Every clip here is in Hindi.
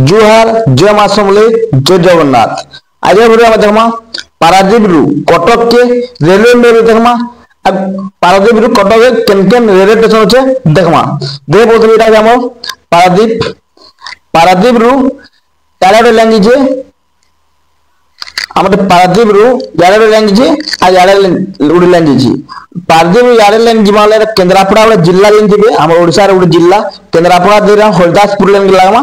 जुहार जय मां समले जय जगन्नाथ। आज वीडियो में देखमा पारादीप रु कटक के रेलवे में देखमा पारादीप रु कटक के केन रेलवे स्टेशन अच्छे देखमा दे बोलते इटा हमर पारादीप रु यारे लैंग्वेज हमर पारादीप रु यारे लैंग्वेज आ यारे उडी लैंग्वेज पारादीप यारे लैंग्वेज माले केंद्रापड़ा वाला जिला लेन दिबे हमर ओडिसा रे उडी जिला केंद्रापड़ा देरा हरदासपुर लेन लागमा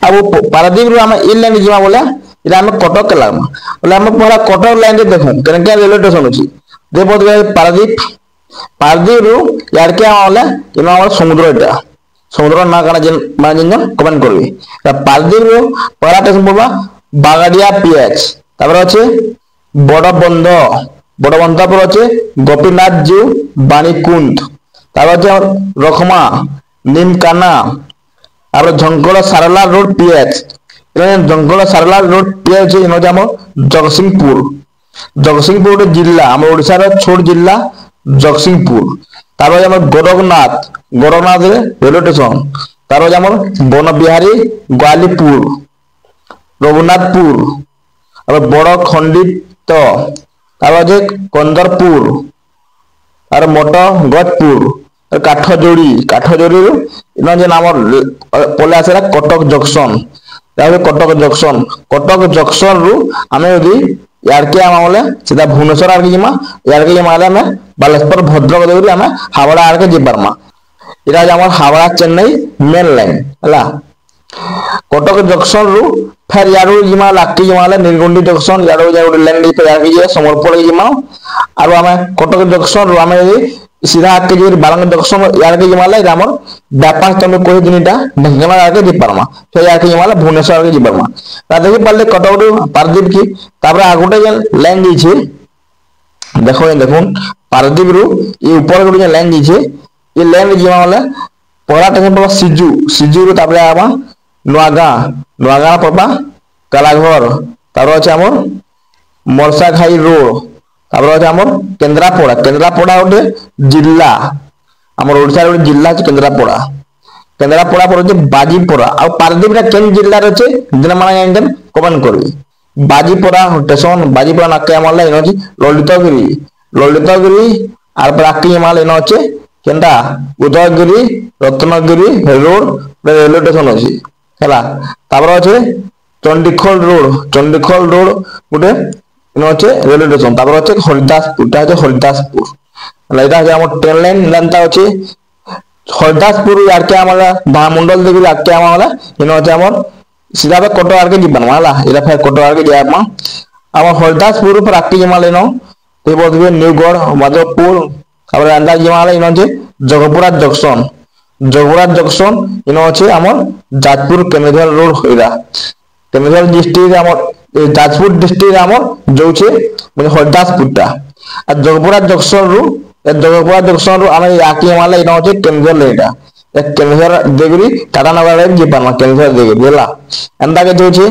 अब पारादीप रु हम इ लैंग्वेज मा बोला इरा हम कटक के लागमा बोले हम पूरा कटक लाइन दे देखो केन के रेलवे स्टेशन अछि दे बोल पारादीप रु यार के वाला इना वाला समुद्र एटा समुद्र ना काना जन मानिन कमेंट करबी पारादीप रु परा स्टेशन बोलबा बागाडिया पीएच तापर अछि बड़बंद पर अच्छे गोपीनाथ जीव बाणीकुंड रखमा निमकाना Jhankad Sarala road PH Jhankad Sarala road PH Jagatsinghpur जिला आम ओडिशा रो छोट जिला जगतसिंहपुर गोरखनाथ रेलवे स्टेशन बनबिहारी ग्वालीपुर रघुनाथपुर बड़ खंडित कंदरपुर और मोटो गजपुर काठजोड़ी पले आसला कटक जंक्शन कटक जंक्शन रु आम यदि यारके आम सीधा भुवनेश्वर आर जिमा यारके जिमा हमें बालेश्वर भद्रक देवरी आम हावड़ा आर के जी पारमा इरा हमर हावड़ा चेन्नई मेन लाइन हला कटक जंक्शन रु फिर यारो जिमा लाकी जिमा नीलगुंडी जंक्शन यारो यारो लाइन पे यार के समरपुर जिमा आरो हमें कटक जंक्शन रु हमें सीधा आके जे बारंग जंक्शन यार के जिमा हमर व्यापार तमे कोई दिनटा ढंगना यार के जी परमा फिर यार के जिमा भुवनेश्वर के जी परमा ता देखि पल्ले कटक रु पारादीप की तापर आगोटे लाइन दी छे देखो पारादीप रु ये ऊपर गोटे लाइन दी छे ये लाइन जिमा वाला परा स्टेशन पर सिजु रु तापर आबा नुआगा पड़बा कालाघर तापर अछि हमर मरसाखाई रोड तापर अछि हमर केंद्रापड़ा गोटे जिला हमर ओडिसा रे जिला छै केंद्रापड़ा पर अछि बाजीपुरा आ पारादीप रे केन जिल्ला रे छै दिन माने जानन कमेंट करबी बाजीपुरा स्टेशन बाजीपुरा नाके हमला इन अछि ललितगिरी आर प्राकी माल इन अछि केंदा Udayagiri Ratnagiri road railway station अछि हला तापर अछि चंडीखोल रोड गुटे इन अछि रेलवे स्टेशन तापर अछि हरिदासपुर हला इटा हम ट्रेन लाइन लानता अछि हरिदासपुर यार के हमरा महामंडल देबी यार के हमरा इन अछि हमर सीधा पे कटो आर के जीवन हला इला फिर कटो आर के जामा हम हरिदासपुर पर आकी जमा लेनो ते बोलबे न्यूगढ़ माधवपुर और अंदाज जमा इन अछि जगपुरा जंक्शन इन अछि हमर जाजपुर केमेझर रोड होइरा केमेझर डिस्ट्रिक्ट हमर जाजपुर डिस्ट्रिक्ट हमर जो छे माने हरदासपुरटा आ जगपुरा जंक्शन रु आमे याकी माले इन अछि केमेझर लेटा केमेझर देगरी टाटा नगर रे जे पामा केमेझर देगरी बोला अंदा के जो छे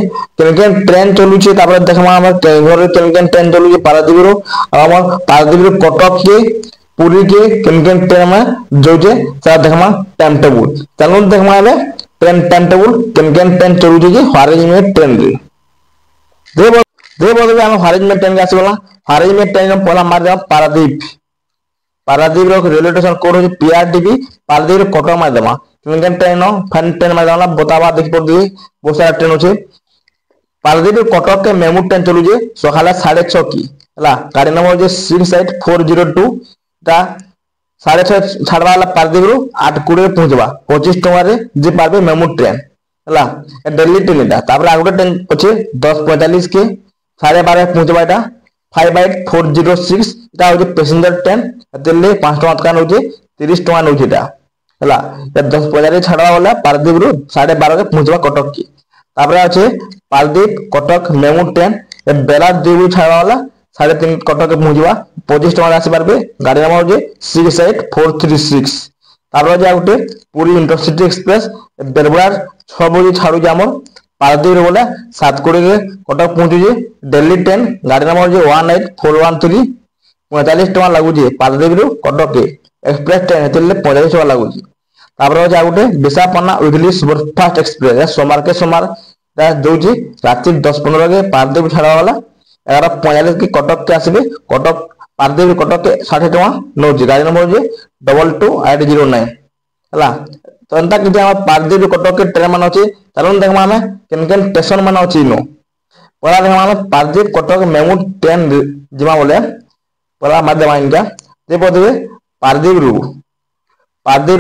केन ट्रेन चलु छे तापर देखमा हमर केमेझर केन ट्रेन चलु छे पारादीप रु हमर पारादीप रु कटक के पूरी के केन ट्रेन में जो जे सा देखमा टाइम टेबल चलो देखमा ले ट्रेन टाइम टेबल केन ट्रेन चलु जे हारेज में ट्रेन रे दे बोलबे हम हारेज में ट्रेन आसबला हारेज में ट्रेन पहला मार जा पारादीप रो रेलवे स्टेशन कोड हो पीआरटीबी पारादीप कटक मार देमा केन ट्रेन फन ट्रेन मार देला बतावा देख पर दी बहुत सारा ट्रेन होचे पारादीप कटक के मेमू ट्रेन चलु जे सकाला 6:30 की हला गाड़ी नंबर जे 68402 ता 6:30 छाड़वा वाला पारादीप रु 8:20 पहुंचबा 25 टका रे जे पारबे मेमू ट्रेन हला दिल्ली ट्रेन दा तापर आगोटे ट्रेन अछि 10:45 के 12:30 पहुंचबा एटा 58406 ता हो पैसेंजर ट्रेन दिल्ली 5 टका का नउजे 30 टका नउजे ता हला 10:50 छाड़वा वाला पारादीप रु 12:30 के पहुंचबा कटक की तापर अछि पारादीप कटक मेमू ट्रेन बेला 2 छाड़वा वाला 3:30 कटक पहुंचबा 25 टका आसी पारबे गाड़ी नंबर जे 68436 तापर जा उठे पूरी इंटरसिटी एक्सप्रेस बेलबुड़ा 6 बजे छाड़ू जे हमर पारादीप रे बोला 7:20 के कटक पहुंचू जे दिल्ली ट्रेन गाड़ी नंबर जे 18413 45 टका लागू जे पारादीप रे कटक के एक्सप्रेस ट्रेन हेतले 45 टका लागू जे तापर जा उठे विशाखापट्टनम उइगली सुपरफास्ट एक्सप्रेस सोमवार के सोमवार दौर राति 10:15 के पारदीप छाड़ा वाला 11:45 के कटक के आसबे कटक पारदीप कटक के 60 टका नौ गाड़ी नंबर जे 222809 है तो एंता कि पारदीप कटक के ट्रेन मान अच्छी चलन देखा आम केन केन स्टेशन मान अच्छी नो पहला देखा पारदीप कटक मेमू ट्रेन जीवा बोले पहला माध्यम इनका जे बोधे पारदीप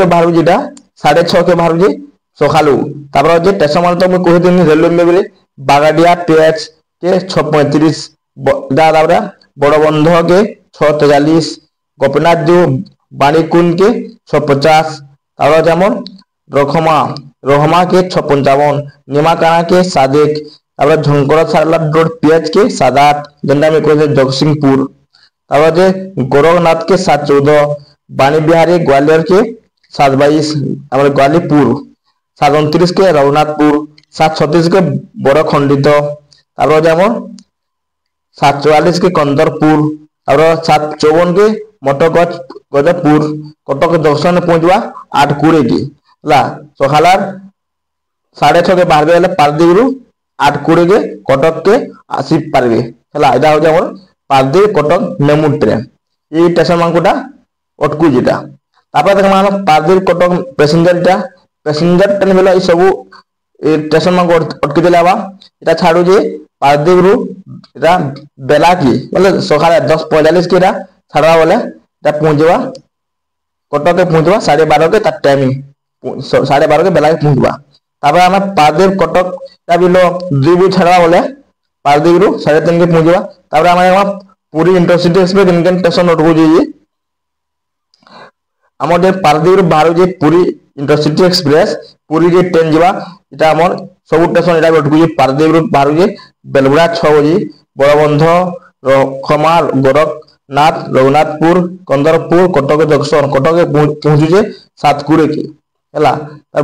बाहर जेटा 6:30 के बाहर सकालू जे स्टेशन मान तो मुझे कहती रेलवे में बागाडिया टीएच के 6:35 बड़बंध के 6:43 गोपीनाथ जो बाणीकुंड के 6:50 रखमा के 6:55 निमाकाना के 7:01 झंकरा सारला रोड पीएच के 7:08 जेनटा में कहते जगसिंहपुर गोरखनाथ के 7:14 बानी बिहारी ग्वालियर के 7:22 ग्वालीपुर 7:29 के रघुनाथपुर 7:36 के बड़ खंडित 7:44 के कंदरपुर और 7:54 के मटगज गजपुर कटक जंक्शन पहुंचवा 8:20 की सकाल 6:30 के बाहर पारदीप रु 8:20 के कटक के आसी पारे है पारदीप कटक मेमू ट्रेन ये स्टेशन मानकोटा अटकू जेटा देखा पारदीप कटक पैसेंजर ट्रेन बेला सब स्टेशन मान अटकी देला इटा छाड़ू जे पारदीप रु बेला की मतलब सकाल 10:45 के छाड़ा बोले पहुंचवा कटक के पहुंचवा 12:30 के टाइमिंग 12:30 के बेला पहुंचवा पारदीप कटक बिलो 2 बजे छाड़ा बोले पारदीप रु 3:30 के पहुंचवा पूरी इंटरसिटी एक्सप्रेस इनकेन स्टेशन अटकू जाइए आम पारदीप बाहर जे पूरी इंटरसिटी एक्सप्रेस पूरी जे ट्रेन जावा इटा आम सब स्टेशन इटा अटकू पारदीप बाहर जे बेलगुड़ा 6 बजे बड़बंध रखमा गोरखनाथ रघुनाथपुर कंदरपुर कटक जंक्शन कटक पहुंचे 7:20 की है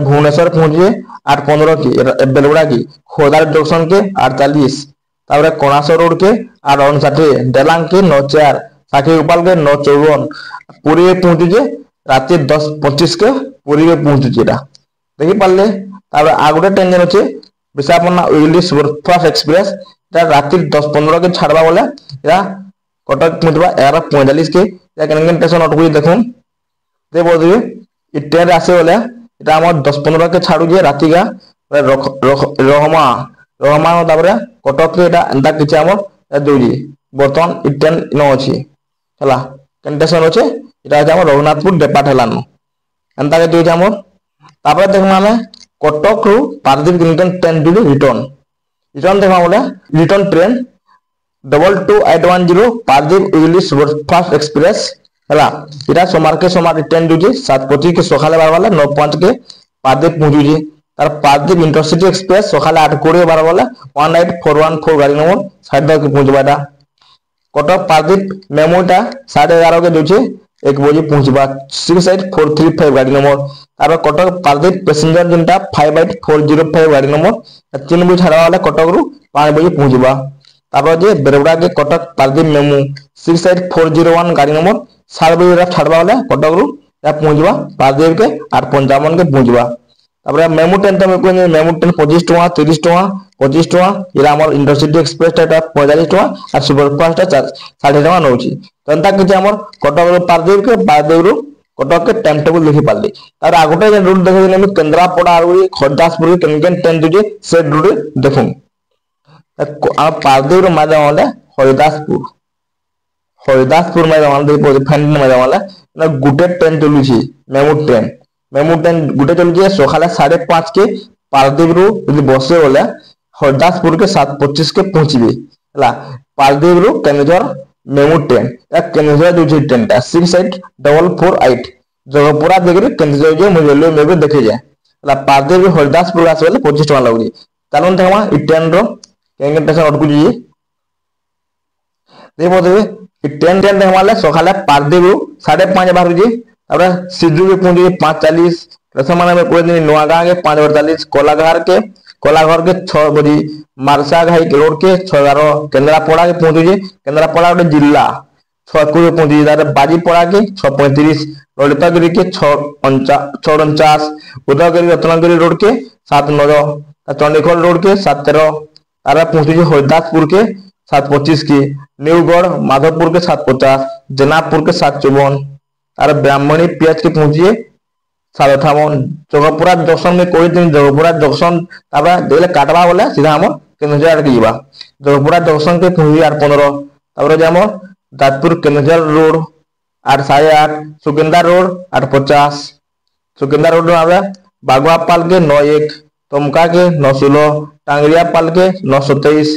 भुवनेश्वर पहुंचे 8:15 की बेलगुड़ा की खोदार जंक्शन के 8:40 कणास रोड के 8:59 डेलांग के 9:04 साखीगोपाल के 9:54 पुरी पहुंचे राति 10:25 के पुरी पहुंचे देखी पारे आ गए ट्रेन जेन अच्छे विशाखापट्टनम उइली सुपरफास्ट एक्सप्रेस राति 10:15 के छाड़वा बोले कटक पहुंचवा 11:45 के स्टेशन अटकू देखून ट्रेन आसे बोले 10:15 के छाड़ू जे राति का रहमा कटक के एंता किसी आम दौरी बर्तमान ट्रेन इन अच्छी है स्टेशन अच्छे यहाँ रघुनाथपुर डेपाट है एंता के दूसरे आम देखा आम कटक रु पारदीप ट्रेन दूरी रिटर्न देखा बोले रिटर्न ट्रेन 222810 पारदीप उइली सुपरफास्ट एक्सप्रेस है सोमवार के सोमवार ट्रेन दूसरी 7:25 के सकाल 12 9:05 के पारदीप पहुंचुचे तार पारदीप इंटरसिटी एक्सप्रेस सकाल 8:20 12 वाला 18414 गाड़ी नंबर 10:30 के पहुंचवा कटक पारदीप मेमोटा 11:30 के दूसरे 1 बजे पहुंचवा 68435 गाड़ी नंबर तार कटक पारदीप पैसेंजर जिनटा 58405 गाड़ी नंबर 3 बजे छाड़ा वाला कटक रु 5 बजे पहुंचवा जे बेरगुड़ा के कटक पारदीप मेमू 68401 गाड़ी नंबर 7 बजे छाड़वा वाला कटक रु पहुंचवा पारदीप के 8:55 के पहुंचवा मेमू ट्रेन तो मेमू ट्रेन 25 टका 30 टका 25 टका ये इंटरसिटी एक्सप्रेस 45 टका और सुपरफास्ट 60 टका नौ तो एंता कि कटक पारदीप के कटक के टाइम टेबल देखी पार्ली आ गोटे रूट देखे केन्द्रापड़ा खरदासपुर के ट्रेन दूजे से रूट देखूँ पारदीप माध्यम हरिदासपुर माध्यम गोटे ट्रेन चलुची मेमू ट्रेन गोटे चलुचे सकाल 5:30 के पारदीप रु बसे बोले हरिदासपुर के 7:25 के पहुंचे पारदीप रु केन्दुझर मेमू ट्रेन केन्दुझर जो ट्रेन 68448 जगपुरा देख केन्दुझर रेलवे में भी देखे जाए पारदीप हरिदासपुर आस 25 टका लगुच चलन देखा ट्रेन स्टेशन अटकू ट्रेन देखा सकाल पारदीप रु 5:30 बाहर सिद्धू के पहुंचे 5:40 नुआगां के 5:48 कोलाघर के 6 बजे मारसा घाई रोड के 6:11 केन्द्रापड़ा के पहुंचे केन्द्रापड़ा गोटे जिला 6:21 पहुंचे बाजीपड़ा के 6:35 ललितगिरी के 6:49 उदयगिरी रत्नगिरी रोड के 7:09 चंडीखोल रोड के 713, तारा पहुंचे हरिदासपुर के 725 की, न्यूगढ़ माधवपुर के 750, जनापुर के 754, तारा ब्राह्मणी पियाज के पहुंचे 758, जगपुरा जंक्शन में कोई दिन जगपुरा जंक्शन देखले काटवा बोले सीधा हम केन्दुझर के जीवा, जगपुरा जंक्शन के पहुंचे 815, तापर जे हम Jajpur Keonjhar road 808, Sukinda road 850, Sukinda road में बागवापाल के 91, तमका के 916, टांगरियापाल के 923,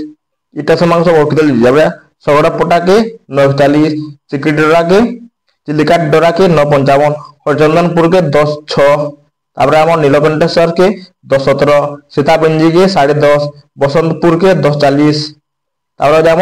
इटा समांग सब हॉस्पिटल जाबे, सगड़पटा के 941, चिकिडरा के चिलिका डोरा के 955, हरचंदनपुर के 1006, तापर हम नीलकंठेश्वर के 1017, सीतापिंजी के 10.5, बसंतपुर के 1040, तापर हम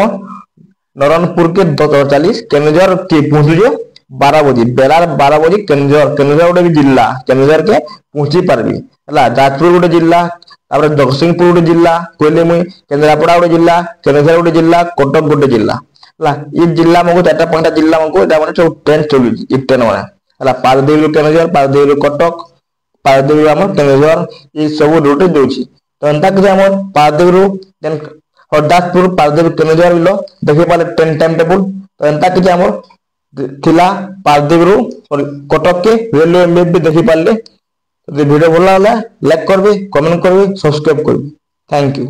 नरणपुर के 1040, केन्दुझर के पहुंचुजे 12 बजे, बेलार 12 बजे केन्दुझर, केन्दुझर गोटे जिला, केन्दुझर के पहुंची पारबी हला, जाजपुर गोटे जिला, तापर जगतसिंहपुर गोटे जिला, कहले मुई केन्द्रापड़ा गोटे जिला, केन्दुझर गोटे जिला, कटक गोटे जिला हला, ई जिला मको 4-5टा जिला मको एटा माने सब ट्रेन चलुची, ई ट्रेन माने हला, पारदेवी केन्दुझर, पारदेवी कटक, पारदेवी हमर केन्दुझर, ई सब रूट दोची, तो एंता कि हमर पारदेवी देन हरदासपुर पारदेवी केन्दुझर लो देखि पाले ट्रेन टाइम टेबल, तो एंता कि हमर थिला पारदेवी कटक के रेलवे मैप भी देखि पाले। वीडियो भल लाइक करबे, कमेंट करबे, सब्सक्राइब करबे। Thank you.